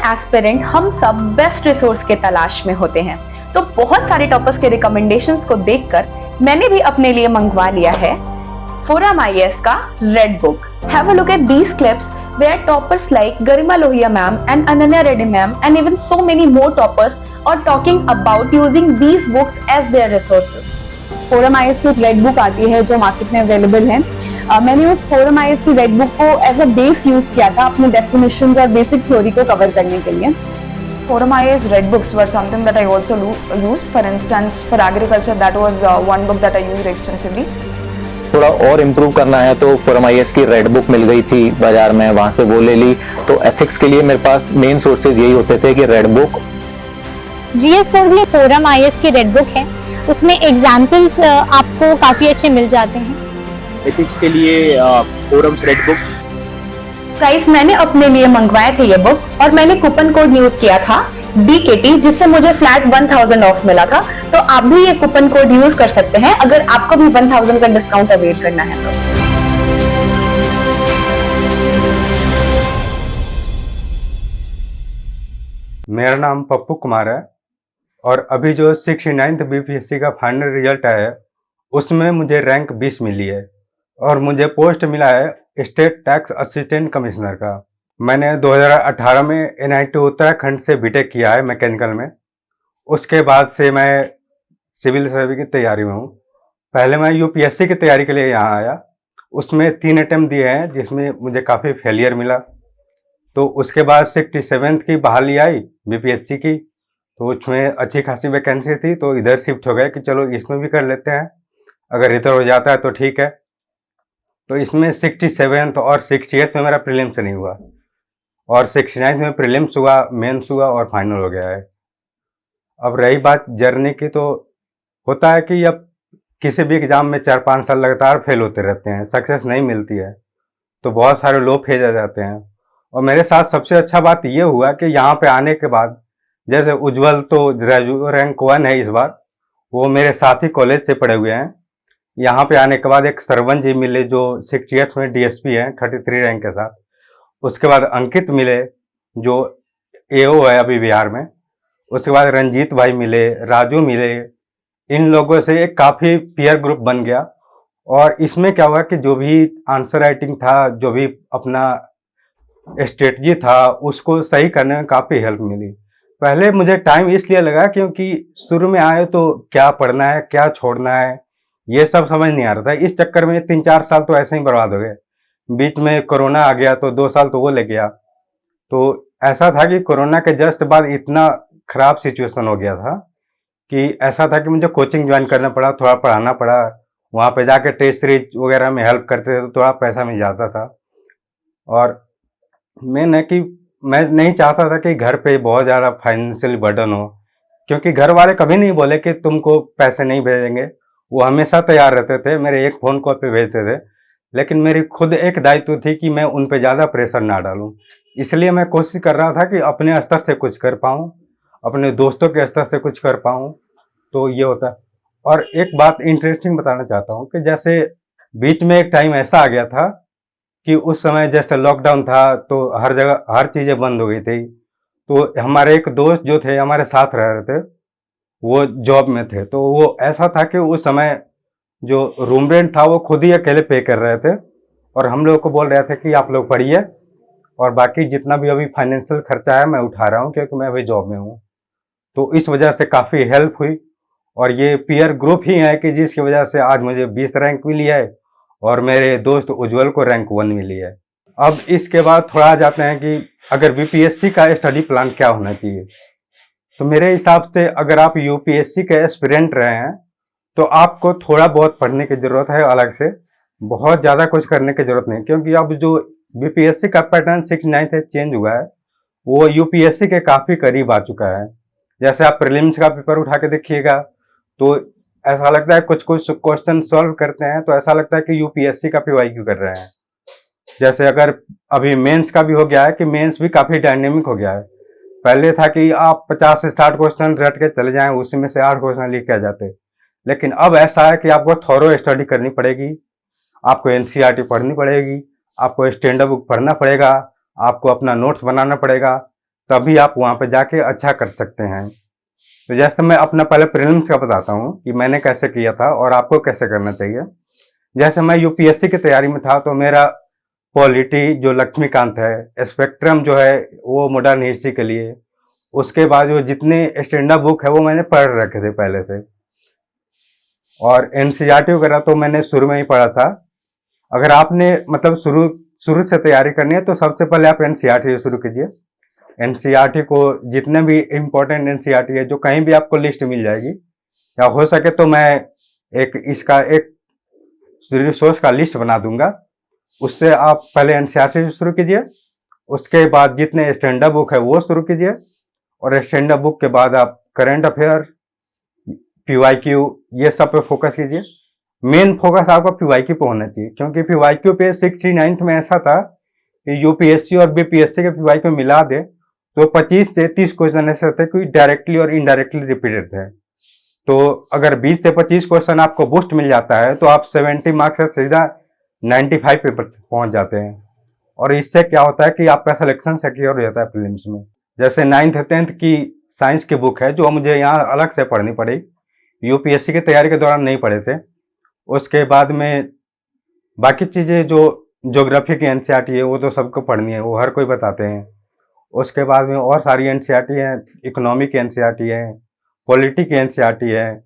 Aspirant हम सब best resource के तलाश में होते हैं, तो बहुत सारे टॉपर्स के रिकमेंडेशंस को देखकर मैंने भी अपने लिए मंगवा लिया है फोरम आईएएस का red book. Have a look at these clips where toppers like Garima Lohia ma'am and Ananya Reddy ma'am and even so many more toppers are talking about using these books as their resources. Forum IAS की red book आती है जो market में available है। मैंने उस forum IAS की red book को एज अ बेस यूज किया था अपने डेफिनेशन और बेसिक थ्योरी को कवर करने के लिए। Forum IAS red books were something that I also used. For instance, for agriculture, that was one book that I used extensively. थोड़ा और इम्प्रूव करना है तो फोरम आईएएस की रेड बुक मिल गई थी बाजार में, वहाँ से वो ले ली। तो एथिक्स के लिए मेरे पास मेन सोर्सेज यही होते थे कि रेड बुक। जीएस बोर्ड में फोरम आईएएस की रेड बुक है, उसमें एग्जाम्पल्स आपको काफ़ी अच्छे मिल जाते हैं। एथिक्स के लिए फोरम्स रेड बुक। गाइस, मैंने अपने लिए मंगवाए थे ये बुक और मैंने कूपन कोड यूज किया था DKT, जिससे मुझे फ्लैट 1000 ऑफ मिला था। तो आप भी ये कूपन कोड यूज कर सकते हैं अगर आपको भी 1000 का डिस्काउंट अवेल करना है तो। मेरा नाम पप्पू कुमार है और अभी जो 69th BPSC का फाइनल रिजल्ट आया है उसमें मुझे रैंक 20 मिली है और मुझे पोस्ट मिला है स्टेट टैक्स असिस्टेंट कमिश्नर का। मैंने 2018 में NIT उत्तराखंड से बीटेक किया है मैकेनिकल में। उसके बाद से मैं सिविल सर्विस की तैयारी में हूँ। पहले मैं UPSC की तैयारी के लिए यहाँ आया, उसमें 3 अटेम्प्ट दिए हैं जिसमें मुझे काफ़ी फेलियर मिला। तो उसके बाद 67th की बहाली आई BPSC की, तो उसमें अच्छी खासी वैकेंसी थी तो इधर शिफ्ट हो गए कि चलो इसमें भी कर लेते हैं, अगर इधर हो जाता है तो ठीक है। तो इसमें 67th और 68th में मेरा प्रीलिम्स नहीं हुआ और 69th में प्रीलिम्स हुआ, मेंस हुआ और फाइनल हो गया है। अब रही बात जर्नी की, तो होता है कि अब किसी भी एग्ज़ाम में 4-5 साल लगातार फेल होते रहते हैं, सक्सेस नहीं मिलती है, तो बहुत सारे लोग फेल आ जाते हैं। और मेरे साथ सबसे अच्छा बात ये हुआ कि यहाँ पे आने के बाद, जैसे उज्जवल तो रैंक 1 है इस बार, वो मेरे साथ ही कॉलेज से पढ़े हुए हैं। यहाँ पे आने के बाद एक सरवन जी मिले जो 68th में DSP हैं 33 रैंक के साथ। उसके बाद अंकित मिले जो AO है अभी बिहार में। उसके बाद रंजीत भाई मिले, राजू मिले। इन लोगों से एक काफ़ी पीयर ग्रुप बन गया और इसमें क्या हुआ कि जो भी आंसर राइटिंग था, जो भी अपना स्ट्रेटजी था, उसको सही करने में काफ़ी हेल्प मिली। पहले मुझे टाइम इसलिए लगा क्योंकि शुरू में आए तो क्या पढ़ना है, क्या छोड़ना है, ये सब समझ नहीं आ रहा था। इस चक्कर में 3-4 साल तो ऐसे ही बर्बाद हो गए। बीच में कोरोना आ गया तो 2 साल तो वो ले गया। तो ऐसा था कि कोरोना के जस्ट बाद इतना ख़राब सिचुएशन हो गया था कि ऐसा था कि मुझे कोचिंग ज्वाइन करना पड़ा, थोड़ा पढ़ाना पड़ा। वहाँ पे जाके टेस्ट सीरीज वगैरह में हेल्प करते थे तो थोड़ा पैसा मिल जाता था। और मेन है कि मैं नहीं चाहता था कि घर पे बहुत ज़्यादा फाइनेंशियल बर्डन हो, क्योंकि घर वाले कभी नहीं बोले कि तुमको पैसे नहीं भेजेंगे। वो हमेशा तैयार रहते थे, मेरे एक फ़ोन कॉल पे भेजते थे। लेकिन मेरी खुद एक दायित्व थी कि मैं उन पे ज़्यादा प्रेशर ना डालूं, इसलिए मैं कोशिश कर रहा था कि अपने स्तर से कुछ कर पाऊँ, अपने दोस्तों के स्तर से कुछ कर पाऊँ। तो ये होता है। और एक बात इंटरेस्टिंग बताना चाहता हूँ कि जैसे बीच में एक टाइम ऐसा आ गया था कि उस समय जैसे लॉकडाउन था तो हर जगह हर चीज़ें बंद हो गई थी। तो हमारे एक दोस्त जो थे हमारे साथ रह रहे थे, वो जॉब में थे। तो वो ऐसा था कि उस समय जो रूम रेंट था वो खुद ही अकेले पे कर रहे थे और हम लोग को बोल रहे थे कि आप लोग पढ़िए और बाकी जितना भी अभी फाइनेंशियल खर्चा है मैं उठा रहा हूँ क्योंकि मैं अभी जॉब में हूँ। तो इस वजह से काफ़ी हेल्प हुई और ये पीयर ग्रुप ही है कि जिसकी वजह से आज मुझे 20 रैंक मिली है और मेरे दोस्त उज्जवल को रैंक 1 मिली है। अब इसके बाद थोड़ा आ जाते हैं कि अगर BPSC का स्टडी प्लान क्या होना चाहिए। तो मेरे हिसाब से अगर आप UPSC के एस्पिरेंट रहे हैं तो आपको थोड़ा बहुत पढ़ने की ज़रूरत है अलग से, बहुत ज़्यादा कुछ करने की ज़रूरत नहीं, क्योंकि अब जो BPSC का पैटर्न 69th से चेंज हुआ है वो UPSC के काफ़ी करीब आ चुका है। जैसे आप प्रीलिम्स का पेपर उठा के देखिएगा तो ऐसा लगता है कुछ कुछ क्वेश्चन सॉल्व करते हैं तो ऐसा लगता है कि UPSC का PYQ कर रहे हैं। जैसे अगर अभी मेंस का भी हो गया है कि मेंस भी काफ़ी डायनेमिक हो गया है। पहले था कि आप 50 से 60 क्वेश्चन रट के चले जाएं, उसी में से 8 क्वेश्चन लिख के आ जाते, लेकिन अब ऐसा है कि आपको थॉरो स्टडी करनी पड़ेगी, आपको NCERT पढ़नी पड़ेगी, आपको स्टैंडर्ड बुक पढ़ना पड़ेगा, आपको अपना नोट्स बनाना पड़ेगा, तभी आप वहाँ पे जाके अच्छा कर सकते हैं। तो जैसे मैं अपना पहले प्रीलिम्स का बताता हूँ कि मैंने कैसे किया था और आपको कैसे करना चाहिए। जैसे मैं यूपीएससी की तैयारी में था तो मेरा पॉलिटी जो लक्ष्मीकांत है, स्पेक्ट्रम जो है वो मॉडर्न हिस्ट्री के लिए, उसके बाद जो जितने स्टैंडर्ड बुक है वो मैंने पढ़ रखे थे पहले से, और एनसीईआरटी वगैरह तो मैंने शुरू में ही पढ़ा था। अगर आपने मतलब शुरू से तैयारी करनी है तो सबसे पहले आप एनसीईआरटी से शुरू कीजिए। एनसीईआरटी को जितने भी इम्पोर्टेंट एनसीईआरटी है जो कहीं भी आपको लिस्ट मिल जाएगी, या हो सके तो मैं इसका एक रिसोर्स का लिस्ट बना दूंगा, उससे आप पहले एनसीईआरटी से शुरू कीजिए। उसके बाद जितने स्टैंडर्ड बुक है वो शुरू कीजिए, और स्टैंडर्ड बुक के बाद आप करंट अफेयर, पीवाईक्यू, ये सब पे फोकस कीजिए। मेन फोकस आपका पीवाईक्यू पे होना चाहिए, क्योंकि पीवाईक्यू पे 69th में ऐसा था कि यूपीएससी और बीपीएससी के पीवाईक्यू मिला दे तो 25 से 30 क्वेश्चन ऐसे थे कि डायरेक्टली और इनडायरेक्टली रिपीटेड थे। तो अगर 20 से 25 क्वेश्चन आपको बूस्ट मिल जाता है तो आप 70 मार्क्स से सीधा 95 पे पहुंच जाते हैं, और इससे क्या होता है कि आपका सिलेक्शन सिक्योर हो जाता है प्रीलिम्स में। जैसे 9th 10th की साइंस की बुक है जो मुझे यहाँ अलग से पढ़नी पड़ी, यूपीएससी की तैयारी के दौरान नहीं पढ़े थे। उसके बाद में बाकी चीज़ें जो ज्योग्राफी की एनसीईआरटी है वो तो सबको पढ़नी है, वो हर कोई बताते हैं। उसके बाद में और सारी एनसीईआरटी है, इकोनॉमिक की एनसीईआरटी है, पॉलिटी की एनसीईआरटी है,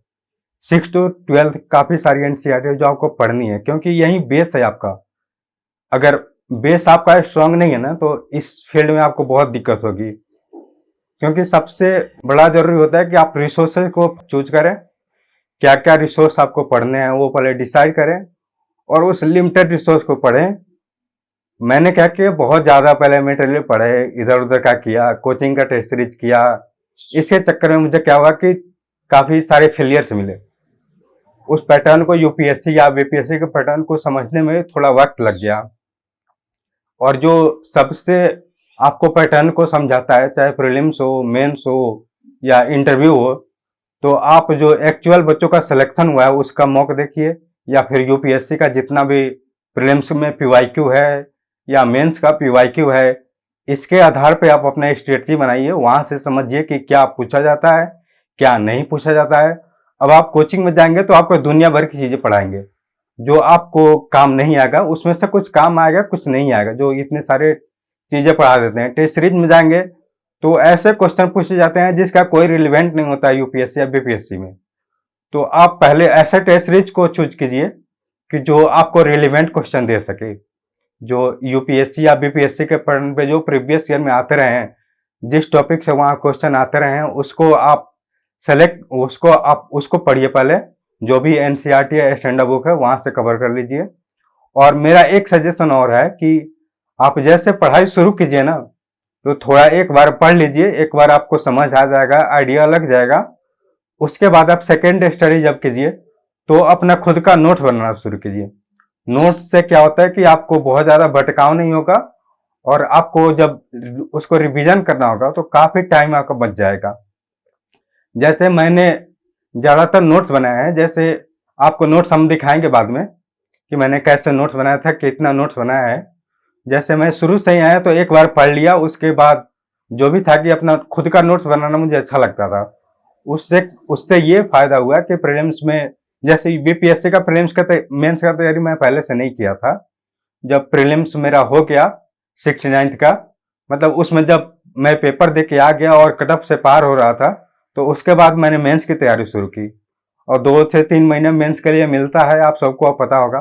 6 to 12 काफ़ी सारी एनसीईआरटी है जो आपको पढ़नी है, क्योंकि यही बेस है आपका। अगर बेस आपका स्ट्रांग नहीं है ना तो इस फील्ड में आपको बहुत दिक्कत होगी, क्योंकि सबसे बड़ा जरूरी होता है कि आप रिसोर्सेज को चूज करें, क्या क्या रिसोर्स आपको पढ़ने हैं वो पहले डिसाइड करें और उस लिमिटेड रिसोर्स को पढ़ें। मैंने क्या किया, बहुत ज़्यादा पहले मटेरियल पढ़े, इधर उधर का किया, कोचिंग का टेस्ट सीरीज किया। इसके चक्कर में मुझे क्या हुआ कि काफ़ी सारे फेलियर्स मिले। उस पैटर्न को यूपीएससी या बीपीएससी के पैटर्न को समझने में थोड़ा वक्त लग गया। और जो सबसे आपको पैटर्न को समझाता है, चाहे प्रीलिम्स हो, मेंस हो या इंटरव्यू हो, तो आप जो एक्चुअल बच्चों का सिलेक्शन हुआ है उसका मॉक देखिए, या फिर यूपीएससी का जितना भी प्रीलिम्स में पीवाईक्यू है या मेंस का पीवाईक्यू है, इसके आधार पे आप अपना स्ट्रेटजी बनाइए। वहाँ से समझिए कि क्या पूछा जाता है, क्या नहीं पूछा जाता है। अब आप कोचिंग में जाएंगे तो आपको दुनिया भर की चीज़ें पढ़ाएंगे, जो आपको काम नहीं आएगा उसमें से कुछ काम आएगा, कुछ नहीं आएगा, जो इतने सारे चीज़ें पढ़ा देते हैं। टेस्ट सीरीज में जाएंगे तो ऐसे क्वेश्चन पूछे जाते हैं जिसका कोई रिलेवेंट नहीं होता है यूपीएससी या बीपीएससी में। तो आप पहले ऐसे टेस्ट सीरीज को चूज कीजिए कि जो आपको रिलेवेंट क्वेश्चन दे सके, जो यूपीएससी या बीपीएससी के पैटर्न पे जो प्रीवियस ईयर में आते रहे हैं, जिस टॉपिक से वहाँ क्वेश्चन आते रहे हैं उसको आप उसको पढ़िए पहले। जो भी एनसीईआरटी या स्टैंडर्ड बुक है वहाँ से कवर कर लीजिए। और मेरा एक सजेशन और है कि आप जैसे पढ़ाई शुरू कीजिए ना तो थोड़ा एक बार पढ़ लीजिए, एक बार आपको समझ आ जाएगा, आइडिया लग जाएगा। उसके बाद आप सेकेंड स्टडी जब कीजिए तो अपना खुद का नोट बनाना शुरू कीजिए। नोट से क्या होता है कि आपको बहुत ज़्यादा भटकाव नहीं होगा, और आपको जब उसको रिवीजन करना होगा तो काफ़ी टाइम आपका बच जाएगा। जैसे मैंने ज़्यादातर नोट्स बनाए हैं, जैसे आपको नोट्स हम दिखाएंगे बाद में कि मैंने कैसे नोट्स बनाया था, कितना नोट्स बनाया है। जैसे मैं शुरू से ही आया तो एक बार पढ़ लिया, उसके बाद जो भी था कि अपना खुद का नोट्स बनाना मुझे अच्छा लगता था। उससे ये फायदा हुआ कि प्रीलिम्स में, जैसे बीपीएससी का प्रीलिम्स का मेंस का तैयारी मैं पहले से नहीं किया था। जब प्रीलिम्स मेरा हो गया 69th का, मतलब उसमें जब मैं पेपर दे के आ गया और कट ऑफ से पार हो रहा था, तो उसके बाद मैंने मेंस की तैयारी शुरू की। और 2 से 3 महीने मेंस के लिए मिलता है, आप सबको आप पता होगा।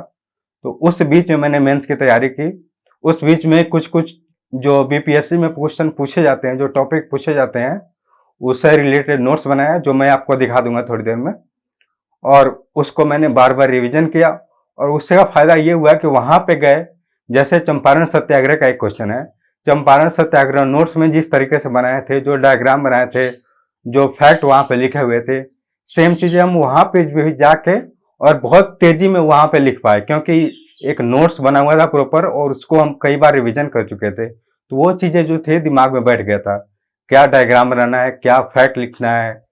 तो उस बीच में मैंने मेंस की तैयारी की। उस बीच में कुछ जो बीपीएससी में क्वेश्चन पूछे जाते हैं, जो टॉपिक पूछे जाते हैं, उससे रिलेटेड नोट्स बनाया जो मैं आपको दिखा दूंगा थोड़ी देर में। और उसको मैंने बार बार रिवीजन किया, और उससे का फायदा ये हुआ कि वहाँ पे गए, जैसे चंपारण सत्याग्रह का एक क्वेश्चन है, चंपारण सत्याग्रह नोट्स में जिस तरीके से बनाए थे, जो डायग्राम बनाए थे, जो फैक्ट वहाँ पे लिखे हुए थे, सेम चीज़ें हम वहाँ पे भी जाके और बहुत तेजी में वहाँ पे लिख पाए, क्योंकि एक नोट्स बना हुआ था प्रॉपर और उसको हम कई बार रिवीजन कर चुके थे। तो वो चीज़ें जो थे दिमाग में बैठ गया था, क्या डायग्राम बनाना है, क्या फैक्ट लिखना है,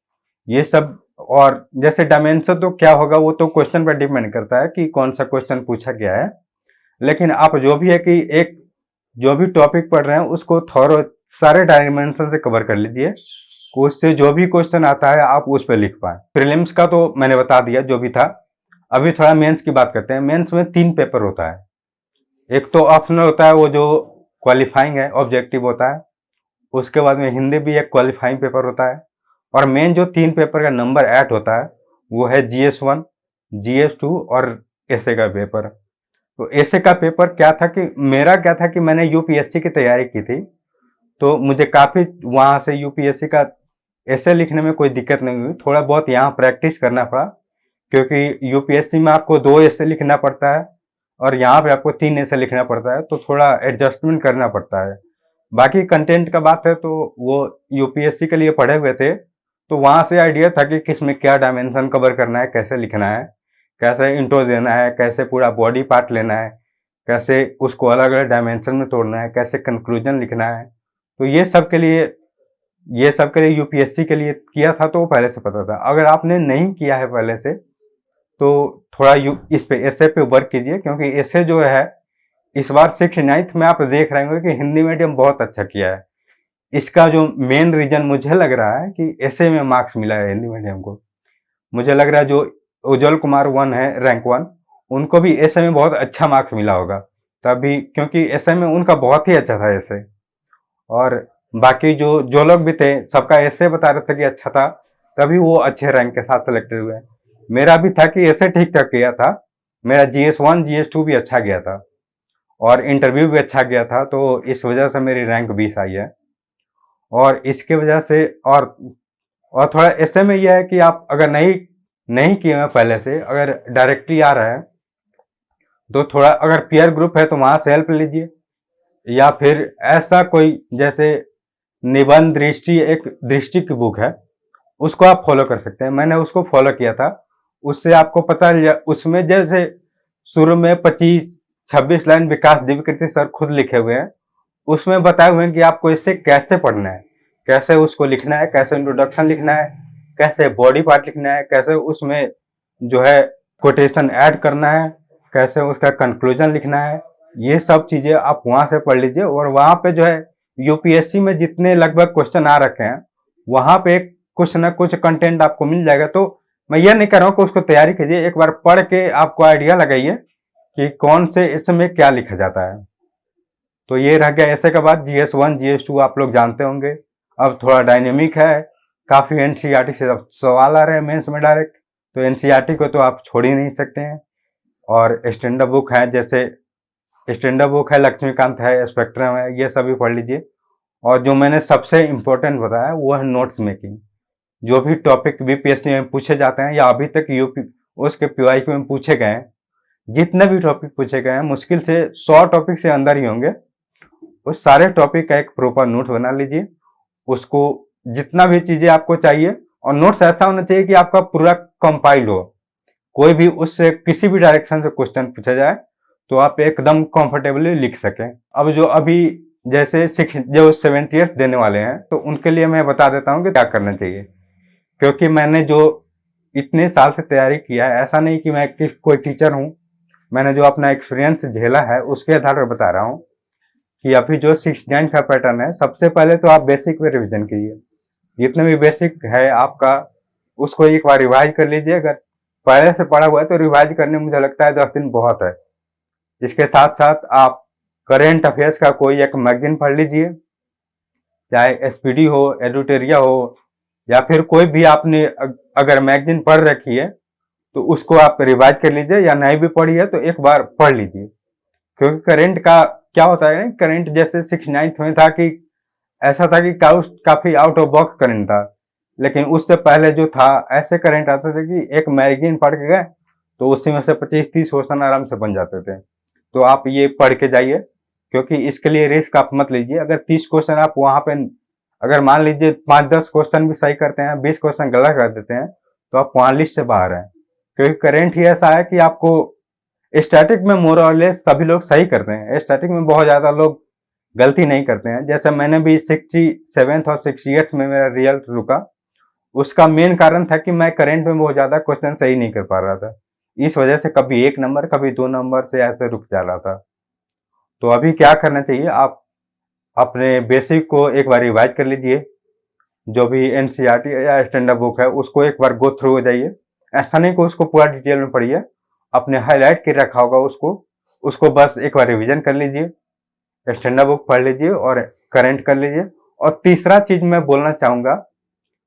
ये सब। और जैसे डायमेंशन तो क्या होगा वो तो क्वेश्चन पर डिपेंड करता है कि कौन सा क्वेश्चन पूछा गया है, लेकिन आप जो भी है कि एक जो भी टॉपिक पढ़ रहे हैं उसको थॉरो सारे डायमेंशन से कवर कर लीजिए, उससे जो भी क्वेश्चन आता है आप उस पर लिख पाए। प्रीलिम्स का तो मैंने बता दिया जो भी था। अभी थोड़ा मेंस की बात करते हैं। मेंस में 3 पेपर होता है। एक तो ऑप्शनल होता है, वो जो क्वालिफाइंग है, ऑब्जेक्टिव होता है। उसके बाद में हिंदी भी एक क्वालिफाइंग पेपर होता है। और मेन जो 3 पेपर का नंबर 8 होता है वो है GS1, GS2 और एसए का पेपर। तो एसए का पेपर क्या था कि मेरा क्या था कि मैंने यूपीएससी की तैयारी की थी, तो मुझे काफ़ी वहाँ से यूपीएससी का एसए लिखने में कोई दिक्कत नहीं हुई। थोड़ा बहुत यहाँ प्रैक्टिस करना पड़ा, क्योंकि यूपीएससी में आपको 2 एसए लिखना पड़ता है और यहाँ पे आपको 3 एसए लिखना पड़ता है, तो थोड़ा एडजस्टमेंट करना पड़ता है। बाकी कंटेंट का बात है तो वो यूपीएससी के लिए पढ़े हुए थे, तो वहाँ से आइडिया था कि किस में क्या डायमेंशन कवर करना है, कैसे लिखना है, कैसे इंट्रो देना है, कैसे पूरा बॉडी पार्ट लेना है, कैसे उसको अलग अलग डायमेंशन में तोड़ना है, कैसे कंक्लूजन लिखना है। तो ये सब के लिए यूपीएससी के लिए किया था, तो पहले से पता था। अगर आपने नहीं किया है पहले से, तो थोड़ा इस पे एसए पे वर्क कीजिए, क्योंकि एसए जो है इस बार 6th-9th में आप देख रहे होंगे कि हिंदी मीडियम बहुत अच्छा किया है। इसका जो मेन रीजन मुझे लग रहा है कि एसए में मार्क्स मिला है हिंदी मीडियम को। मुझे लग रहा है जो उज्जवल कुमार 1 है, रैंक 1, उनको भी एसए में बहुत अच्छा मार्क्स मिला होगा तभी, क्योंकि एसए में उनका बहुत ही अच्छा था एसए। और बाकी जो लोग भी थे, सबका एसए बता रहे थे कि अच्छा था, तभी वो अच्छे रैंक के साथ सिलेक्टेड हुए। मेरा भी था कि एसए ठीक ठाक गया था, मेरा GS1 GS2 भी अच्छा गया था और इंटरव्यू भी अच्छा गया था, तो इस वजह से मेरी रैंक 20 आई है। और इसके वजह से और थोड़ा एसए में यह है कि आप अगर नहीं किए हैं पहले से, अगर डायरेक्टली आ रहा है, तो थोड़ा अगर पीयर ग्रुप है तो वहाँ से हेल्प लीजिए, या फिर ऐसा कोई जैसे निबंध दृष्टि, एक दृष्टि की बुक है, उसको आप फॉलो कर सकते हैं। मैंने उसको फॉलो किया था, उससे आपको पता उसमें जैसे शुरू में 25-26 लाइन विकास दिव्यकृति सर खुद लिखे हुए हैं, उसमें बताए हुए हैं कि आपको इससे कैसे पढ़ना है, कैसे उसको लिखना है, कैसे इंट्रोडक्शन लिखना है, कैसे बॉडी पार्ट लिखना है, कैसे उसमें जो है कोटेशन ऐड करना है, कैसे उसका कंक्लूजन लिखना है। ये सब चीज़ें आप वहाँ से पढ़ लीजिए। और वहाँ पे जो है यूपीएससी में जितने लगभग क्वेश्चन आ रखे हैं, वहाँ पे कुछ ना कुछ कंटेंट आपको मिल जाएगा। तो मैं ये नहीं कह रहा हूँ कि उसको तैयारी कीजिए, एक बार पढ़ के आपको आइडिया लगाइए कि कौन से इसमें क्या लिखा जाता है। तो ये रह गया ऐसे के बाद GS1 GS2 आप लोग जानते होंगे। अब थोड़ा डायनेमिक है, काफ़ी एनसीईआरटी से सवाल आ रहे हैं मेंस में डायरेक्ट, तो एनसीईआरटी को तो आप छोड़ ही नहीं सकते हैं। और स्टैंडर्ड बुक है, जैसे स्टैंडर्ड बुक है, लक्ष्मीकांत है, स्पेक्ट्रम है, ये सभी पढ़ लीजिए। और जो मैंने सबसे इम्पोर्टेंट बताया वो है नोट्स मेकिंग। जो भी टॉपिक बीपीएससी में पूछे जाते हैं या अभी तक यूपी उसके पीवाईक्यू में पूछे गए हैं, जितने भी टॉपिक पूछे गए हैं मुश्किल से 100 टॉपिक से अंदर ही होंगे। उस सारे टॉपिक का एक प्रॉपर नोट बना लीजिए, उसको जितना भी चीज़ें आपको चाहिए, और नोट्स ऐसा होना चाहिए कि आपका पूरा कंपाइल हो, कोई भी उससे किसी भी डायरेक्शन से क्वेश्चन पूछा जाए तो आप एकदम कंफर्टेबली लिख सकें। अब जो अभी जैसे जो 70th देने वाले हैं, तो उनके लिए मैं बता देता हूँ कि क्या करना चाहिए, क्योंकि मैंने जो इतने साल से तैयारी किया है, ऐसा नहीं कि मैं कोई टीचर हूँ, मैंने जो अपना एक्सपीरियंस झेला है उसके आधार पर बता रहा हूँ कि अभी जो 69 का पैटर्न है, सबसे पहले तो आप बेसिक में रिविजन कीजिए। जितने भी बेसिक है आपका, उसको एक बार रिवाइज कर लीजिए। अगर पहले से पढ़ा हुआ है तो रिवाइज करने में मुझे लगता है 10 दिन बहुत है। इसके साथ साथ आप करेंट अफेयर्स का कोई एक मैगजीन पढ़ लीजिए, चाहे एसपीडी हो, एडिटोरिया हो, या फिर कोई भी आपने अगर मैगजीन पढ़ रखी है तो उसको आप रिवाइज कर लीजिए, या नहीं भी पढ़ी है तो एक बार पढ़ लीजिए। क्योंकि करेंट का क्या होता है, करंट जैसे 69th में था कि ऐसा था कि काफी आउट ऑफ बॉक्स करंट था, लेकिन उससे पहले जो था ऐसे करंट आते थे कि एक मैगजीन पढ़ के गए तो उसी में से 25-30 क्वेश्चन आराम से बन जाते थे। तो आप ये पढ़ के जाइए, क्योंकि इसके लिए रिस्क आप मत लीजिए। अगर 30 क्वेश्चन आप वहाँ पे, अगर मान लीजिए 5-10 क्वेश्चन भी सही करते हैं, 20 क्वेश्चन गलत कर देते हैं, तो आप वहाँ लिस्ट से बाहर हैं। क्योंकि करंट ही ऐसा है कि आपको स्टैटिक में मोर और लेस सभी लोग सही करते हैं, स्टैटिक में बहुत ज़्यादा लोग गलती नहीं करते हैं। जैसे मैंने भी 67th और 68th में मेरा रिजल्ट रुका, उसका मेन कारण था कि मैं करंट में बहुत ज़्यादा क्वेश्चन सही नहीं कर पा रहा था। इस वजह से कभी 1 नंबर कभी 2 नंबर से ऐसे रुक जा रहा था। तो अभी क्या करना चाहिए, आप अपने बेसिक को एक बार रिवाइज कर लीजिए, जो भी एनसीईआरटी या स्टैंडर्ड बुक है उसको एक बार गो थ्रू हो जाइए। ऐसा नहीं कि उसको पूरा डिटेल में पढ़िए, अपने हाईलाइट कर रखा होगा उसको बस एक बार रिवीजन कर लीजिए, स्टैंडर्ड बुक पढ़ लीजिए और करंट कर लीजिए। और तीसरा चीज मैं बोलना चाहूंगा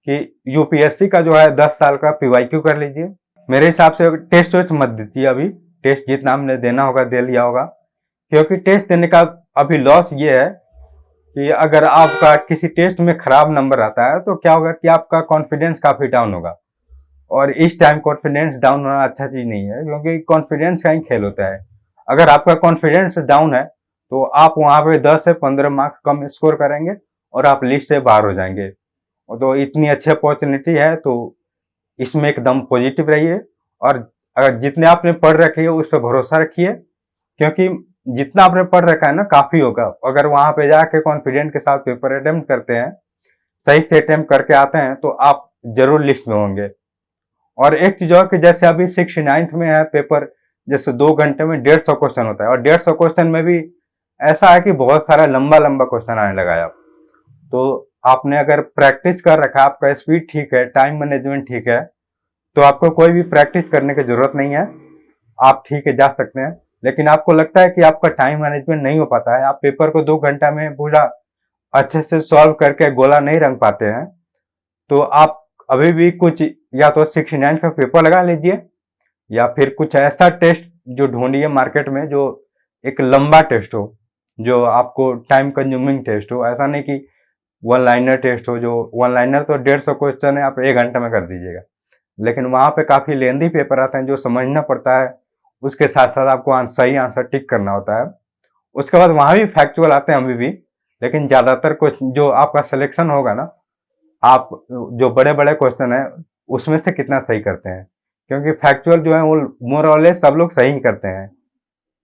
कि यूपीएससी का जो है 10 साल का पीवाईक्यू कर लीजिए। मेरे हिसाब से टेस्ट वेस्ट मत दीजिए, अभी टेस्ट जितना हमने देना होगा दे लिया होगा, क्योंकि टेस्ट देने का अभी लॉस ये है कि अगर आपका किसी टेस्ट में खराब नंबर आता है तो क्या होगा कि आपका कॉन्फिडेंस काफी डाउन होगा, और इस टाइम कॉन्फिडेंस डाउन होना अच्छा चीज नहीं है, क्योंकि कॉन्फिडेंस का ही खेल होता है। अगर आपका कॉन्फिडेंस डाउन है तो आप वहां पे 10 से 15 मार्क्स कम स्कोर करेंगे और आप लिस्ट से बाहर हो जाएंगे। तो इतनी अच्छी अपॉर्चुनिटी है तो इसमें एकदम पॉजिटिव रहिए, और अगर जितने आपने पढ़ रखे है उस पर भरोसा रखिए, क्योंकि जितना आपने पढ़ रखा है ना काफी होगा। अगर वहां पे जाके कॉन्फिडेंट के साथ पेपर अटेम्प्ट करते हैं, सही से अटेम्प्ट करके आते हैं तो आप जरूर लिस्ट में होंगे। और एक चीज और कि जैसे अभी 69th में है पेपर, जैसे 2 घंटे में 150 क्वेश्चन होता है, और 150 क्वेश्चन में भी ऐसा है कि बहुत सारा लंबा लंबा क्वेश्चन आने लगा है। तो आपने अगर प्रैक्टिस कर रखा है, आपका स्पीड ठीक है, टाइम मैनेजमेंट ठीक है, तो आपको कोई भी प्रैक्टिस करने की जरूरत नहीं है, आप ठीक है जा सकते हैं। लेकिन आपको लगता है कि आपका टाइम मैनेजमेंट नहीं हो पाता है, आप पेपर को 2 घंटा में पूरा अच्छे से सॉल्व करके गोला नहीं रंग पाते हैं, तो आप अभी भी कुछ या तो 69 का पेपर लगा लीजिए, या फिर कुछ ऐसा टेस्ट जो ढूंढिए मार्केट में जो एक लंबा टेस्ट हो, जो आपको टाइम कंज्यूमिंग टेस्ट हो। ऐसा नहीं कि 1 लाइनर टेस्ट हो, जो 1 लाइनर तो 150 क्वेश्चन है, आप 1 घंटे में कर दीजिएगा, लेकिन वहां पे काफी लेंदी पेपर आते हैं जो समझना पड़ता है, उसके साथ साथ आपको सही आंसर टिक करना होता है। उसके बाद वहां भी फैक्चुअल आते हैं अभी भी, लेकिन ज्यादातर जो आपका सिलेक्शन होगा ना, आप जो बड़े बड़े क्वेश्चन है उसमें से कितना सही करते हैं, क्योंकि फैक्चुअल जो है वो मोर और लेस सब लोग सही करते हैं,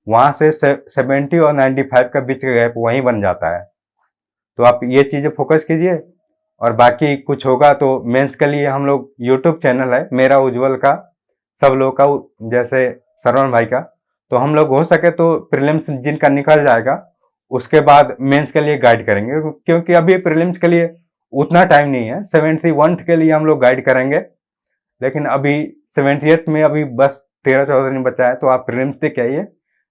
वहां से 70 और 95 का बीच का गैप वहीं बन जाता है। तो आप ये चीजें फोकस कीजिए, और बाकी कुछ होगा तो मेंस के लिए हम लोग यूट्यूब चैनल है मेरा, उज्जवल का, सब लोग का, जैसे सरवण भाई का, तो हम लोग हो सके तो प्रीलिम्स जिनका निकल जाएगा उसके बाद मेंस के लिए गाइड करेंगे, क्योंकि अभी प्रीलिम्स के लिए उतना टाइम नहीं है। 71th के लिए हम लोग गाइड करेंगे, लेकिन अभी 70th में अभी बस 13-14 दिन बचा है, तो आप प्रीलिम्स दे के आइए,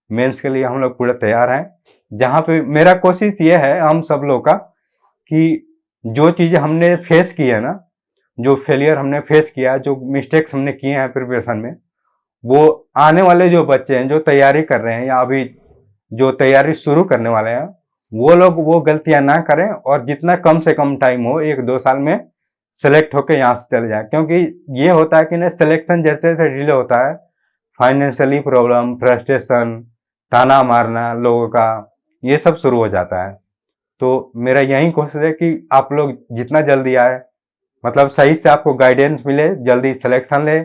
मेंस के लिए हम लोग पूरा तैयार हैं। जहां पे मेरा कोशिश ये है हम सब लोग का कि जो चीजें हमने फेस की है ना, जो फेलियर हमने फेस किया, जो मिस्टेक्स हमने किए हैं प्रिपरेशन में, वो आने वाले जो बच्चे हैं जो तैयारी कर रहे हैं या अभी जो तैयारी शुरू करने वाले हैं, वो लोग वो गलतियां ना करें, और जितना कम से कम टाइम हो 1-2 साल में सेलेक्ट होकर यहाँ से चले जाए। क्योंकि ये होता है कि ना सिलेक्शन जैसे जैसे डिले होता है, फाइनेंशियली प्रॉब्लम, फ्रस्ट्रेशन, ताना मारना लोगों का, ये सब शुरू हो जाता है। तो मेरा यही कोशिश है कि आप लोग जितना जल्दी आए, मतलब सही से आपको गाइडेंस मिले, जल्दी सिलेक्शन ले,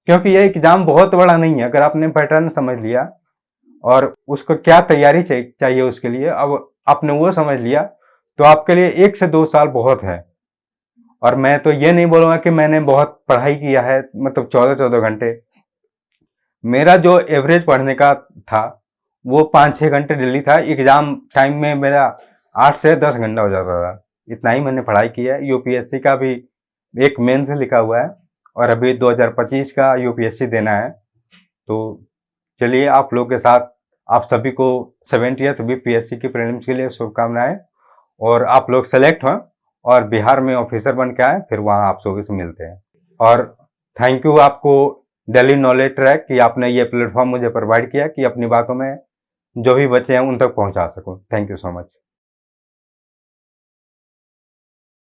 क्योंकि ये एग्जाम बहुत बड़ा नहीं है। अगर आपने पैटर्न समझ लिया और उसको क्या तैयारी चाहिए उसके लिए, अब आपने वो समझ लिया, तो आपके लिए 1 से 2 साल बहुत है। और मैं तो ये नहीं बोलूंगा कि मैंने बहुत पढ़ाई किया है, मतलब 14-14 घंटे। मेरा जो एवरेज पढ़ने का था वो 5-6 घंटे डेली था। एग्जाम टाइम में मेरा 8 से 10 घंटा हो जाता था, इतना ही मैंने पढ़ाई किया है। यूपीएससी का भी एक मेंस लिखा हुआ है, और अभी 2025 का यूपीएससी देना है। तो चलिए, आप लोग के साथ आप सभी को 70th बीपीएससी की प्रीलिम्स के लिए शुभकामनाएं, और आप लोग सेलेक्ट हों और बिहार में ऑफिसर बन के आए, फिर वहाँ आप सभी से मिलते हैं। और थैंक यू आपको दिल्ली नॉलेज ट्रैक कि आपने ये प्लेटफॉर्म मुझे प्रोवाइड किया कि अपनी बातों में जो भी बच्चे हैं उन तक पहुँचा सकूँ। Thank you so much.